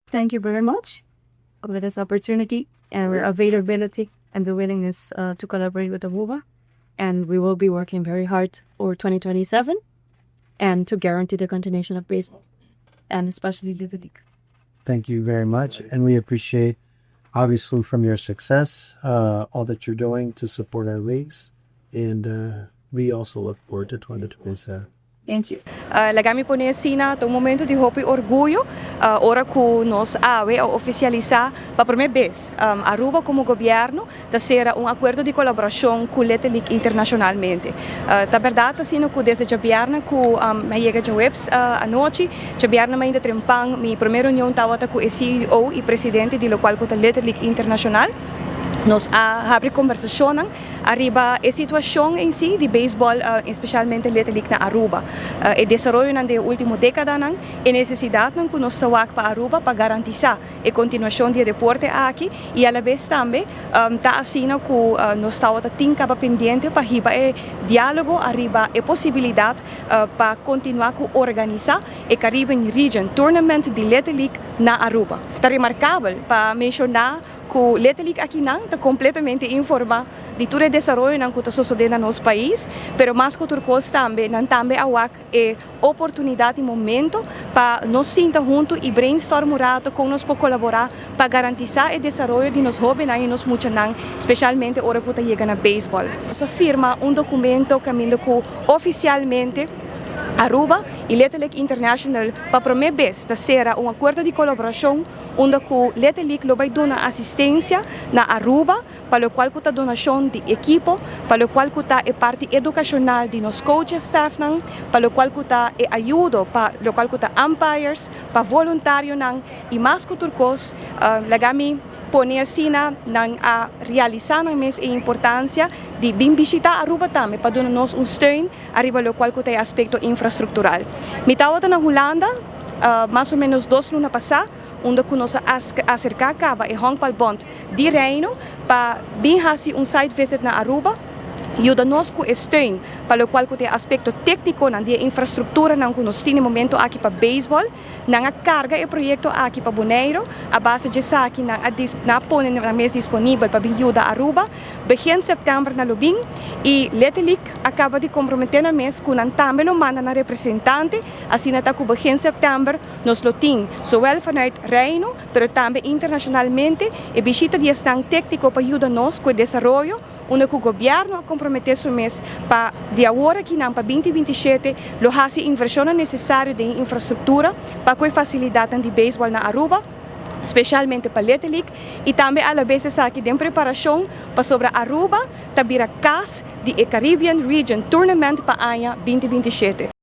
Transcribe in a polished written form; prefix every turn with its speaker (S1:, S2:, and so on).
S1: Thank you very much for this opportunity and your availability and the willingness to collaborate with Aruba. And we will be working very hard for 2027 and to guarantee the continuation of baseball and especially Little League.
S2: Thank you very much. And we appreciate, obviously, from your success, all that you're doing to support our leagues. And we also look forward to 2027.
S1: Thank you.
S3: Lagami po niya sina itong momento de hopi orgulho, ora ku nos awe ao oficializar pa primeira vez Aruba como governo ta será acordo de colaboração com Little League internacionalmente. Ta verdade sino ku desde jabiarna ku mai chega ja webs anoche, jabiarna mai ainda trempang mi primeira reunião tawata ku CEO e presidente de local ku ta Little League Internacional. Nos abre conversação arriba a situação em si de beisebol, especialmente Little League na Aruba. O desenvolvimento na última década e necessidade que nós temos para Aruba para garantir a continuação do deporte aqui e a la vez também está assim que nós estamos pendente para arriba diálogo, arriba a possibilidade para continuar a organizar o Caribbean Region Tournament de Little League na Aruba. Está remarcável para mencionar que o Little League aqui não está completamente informado de todo o desenvolvimento que está sucedendo no nosso país, mas mais que outra coisa também, não também há oportunidade e momento para nós sentar juntos e brainstormar com nós para colaborar para garantir o desenvolvimento de nós jovens e nós muchanan, especialmente agora que está chegando a beisebol. Nós firma documento que oficialmente Aruba e Little League International para a primeira vez será acordo de colaboração onde o Little League vai dar assistência na Aruba para o qual está donação de equipo, para o qual está a parte educacional de nos coaches staff para o qual está a ajuda para o qual está umpires, para voluntário e mais que outra coisa, lagami pone assim a realizar a importância de vir visitar Aruba também para dar-nos steun arriba ao qual tem aspecto infraestrutural. Me estava na Holanda, mais ou menos 2 lunas passadas, onde nós acercamos a Hong Bond de Reino para vir fazer site visit na Aruba. E ajuda-nos com steun para o qual tem aspecto técnico na infraestrutura que nós temos no momento aqui para beisebol, na carga e projeto aqui para Bonaire, a base de aqui na põe na mesa disponível para ajudar a Aruba, begin setembro na Lubin e Little League acaba de comprometer na mesa com também lo manda na representante, assim até que begin setembro nós lo temos, zowel vanuit Reino, mas também internacionalmente, e visita de stand técnico para ajudar-nos com o desenvolvimento onde o governo comprometeu-se para de agora que para 2027 lo hace inversão necessária de infraestrutura para que facilidade de beisebol na Aruba, especialmente para Little League e também a vez aqui de preparação para sobre Aruba, tabira casa de Caribbean Region Tournament para a 2027.